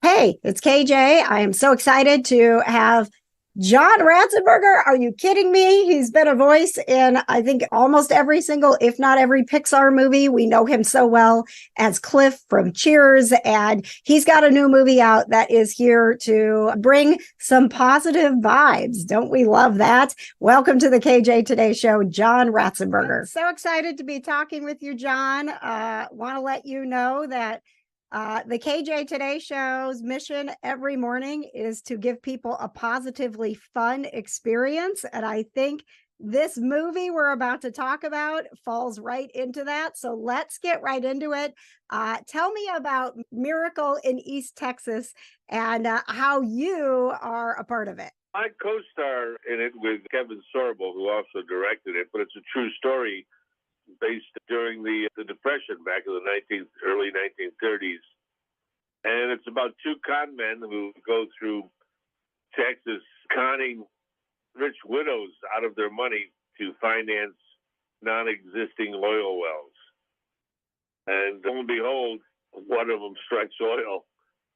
Hey, it's KJ. I am so excited to have John Ratzenberger. Are you kidding me? He's been a voice in, I think, almost every single, if not every Pixar movie. We know him so well as Cliff from Cheers, and he's got a new movie out that is here to bring some positive vibes. Don't we love that? Welcome to the KJ Today Show, John Ratzenberger. I'm so excited to be talking with you, John. Want to let you know that the KJ Today Show's mission every morning is to give people a positively fun experience. And I think this movie we're about to talk about falls right into that. So let's get right into it. Tell me about Miracle in East Texas and how you are a part of it. I co-star in it with Kevin Sorbo, who also directed it, but it's a true story based during the Depression back in the early 1930s. And it's about two con men who go through Texas conning rich widows out of their money to finance non-existing oil wells. And lo and behold, one of them strikes oil,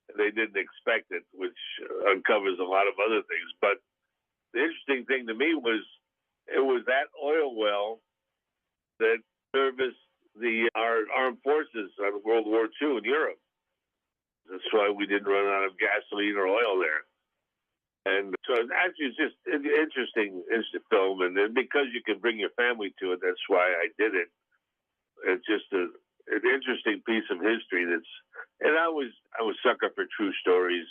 and they didn't expect it, which uncovers a lot of other things. But the interesting thing to me was it was that oil well that serviced our armed forces on World War II in Europe. That's why we didn't run out of gasoline or oil there. And so actually it's just an interesting film. And then because you can bring your family to it, that's why I did it. It's just an interesting piece of history and I was sucker for true stories.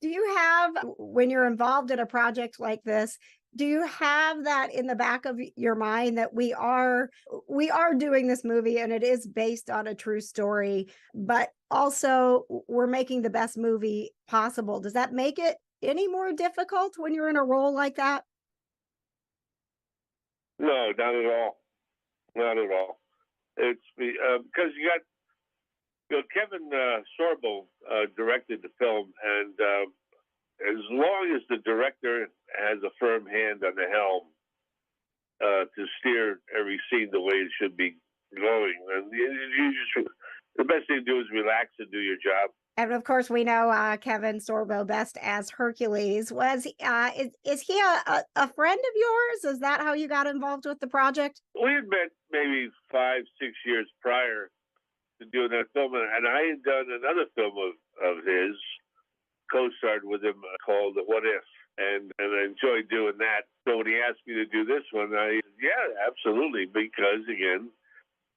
Do you have, when you're involved in a project like this, do you have that in the back of your mind that we are doing this movie and it is based on a true story, but also we're making the best movie possible? Does that make it any more difficult when you're in a role like that? No, not at all. Not at all. It's because Kevin Sorbo directed the film, and as long as the director has a firm hand on the helm to steer every scene the way it should be going, and the best thing to do is relax and do your job. And of course, we know Kevin Sorbo best as Hercules. Is he a friend of yours? Is that how you got involved with the project? We had met maybe 5-6 years prior to doing that film, and I had done another film of his, co-starred with him called What If, and I enjoyed doing that. So when he asked me to do this one, I said, yeah, absolutely, because again,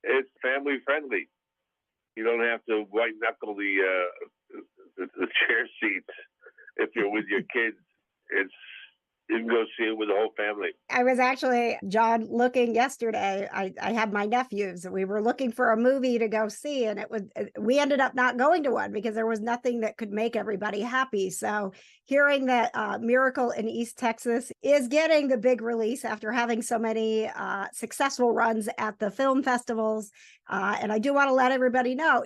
it's family friendly. You don't have to white knuckle the chair seats if you're with your kids. You can go see it with the whole family. I was actually, John, looking yesterday. I had my nephews and we were looking for a movie to go see, and we ended up not going to one because there was nothing that could make everybody happy. So hearing that Miracle in East Texas is getting the big release after having so many successful runs at the film festivals. And I do want to let everybody know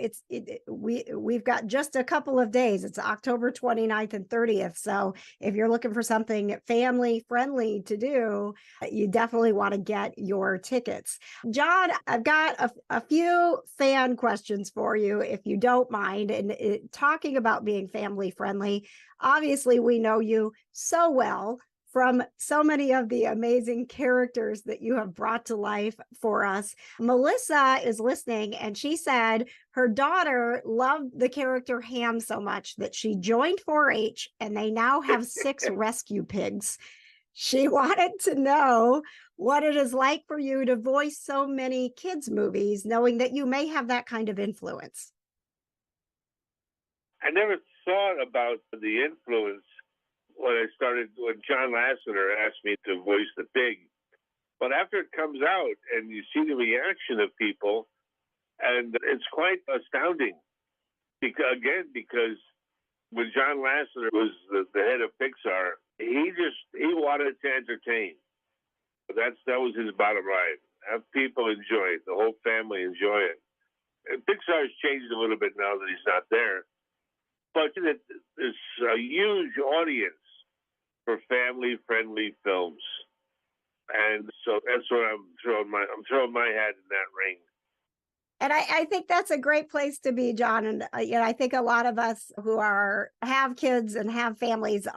we've got just a couple of days. It's October 29th and 30th. So if you're looking for something family friendly to do, you definitely want to get your tickets. John, I've got a few fan questions for you, if you don't mind. And talking about being family friendly, obviously we know you so well from so many of the amazing characters that you have brought to life for us. Melissa is listening, and she said her daughter loved the character Ham so much that she joined 4-H, and they now have 6 rescue pigs. She wanted to know what it is like for you to voice so many kids' movies, knowing that you may have that kind of influence. I never thought about the influence when John Lasseter asked me to voice the pig. But after it comes out and you see the reaction of people, and it's quite astounding. Because when John Lasseter was the head of Pixar, he wanted to entertain. That was his bottom line. Have people enjoy it, the whole family enjoy it. And Pixar has changed a little bit now that he's not there. But there's a huge audience for family-friendly films, and so that's what I'm throwing my hat in that ring. And I think that's a great place to be, John. And I think a lot of us who have kids and have families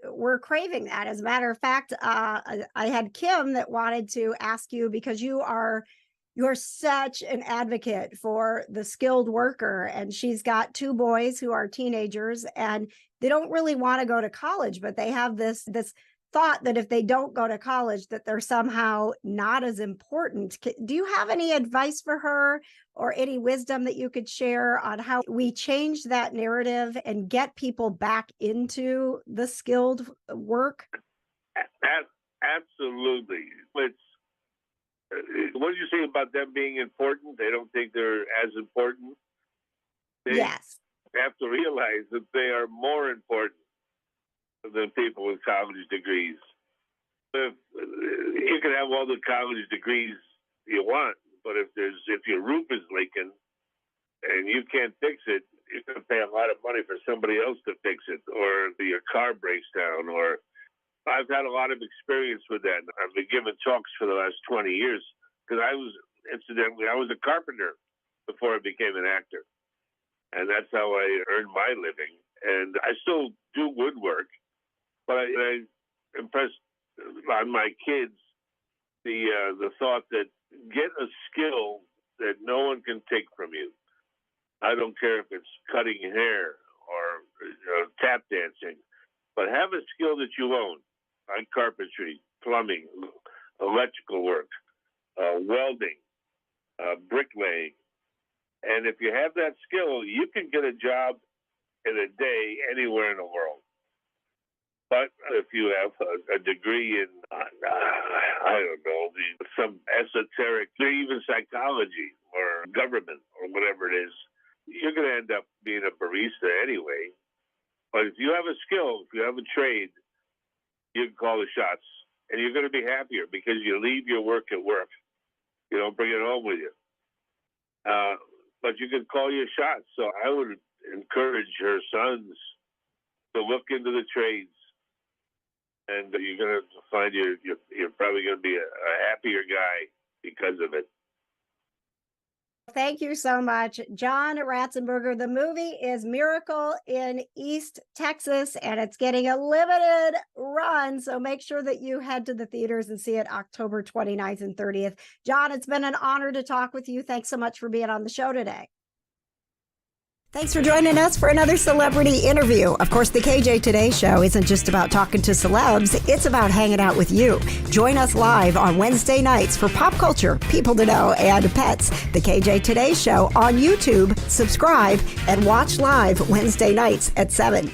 we're craving that. As a matter of fact, I had Kim that wanted to ask you, because you're such an advocate for the skilled worker, and she's got 2 boys who are teenagers, and they don't really want to go to college, but they have this thought that if they don't go to college, that they're somehow not as important. Do you have any advice for her, or any wisdom that you could share on how we change that narrative and get people back into the skilled work? Absolutely. What did you say about them being important? They don't think they're as important. They Yes. have to realize that they are more important than people with college degrees. If you can have all the college degrees you want, but if your roof is leaking and you can't fix it, you're going to pay a lot of money for somebody else to fix it, or your car breaks down. Or I've had a lot of experience with that. I've been giving talks for the last 20 years because I was a carpenter before I became an actor, and that's how I earned my living. And I still do woodwork. But I impressed on my kids the thought that get a skill that no one can take from you. I don't care if it's cutting hair or tap dancing, but have a skill that you own, like carpentry, plumbing, electrical work, welding, bricklaying. And if you have that skill, you can get a job in a day anywhere in the world. But if you have a degree in, I don't know, some esoteric, even psychology or government or whatever it is, you're going to end up being a barista anyway. But if you have a skill, if you have a trade, you can call the shots. And you're going to be happier because you leave your work at work. You don't bring it home with you. But you can call your shots. So I would encourage her sons to look into the trades. And you're going to find you're probably going to be a happier guy because of it. Thank you so much, John Ratzenberger. The movie is Miracle in East Texas, and it's getting a limited run. So make sure that you head to the theaters and see it October 29th and 30th. John, it's been an honor to talk with you. Thanks so much for being on the show today. Thanks for joining us for another celebrity interview. Of course, the KJ Today Show isn't just about talking to celebs, it's about hanging out with you. Join us live on Wednesday nights for pop culture, people to know, and pets. The KJ Today Show on YouTube. Subscribe and watch live Wednesday nights at 7.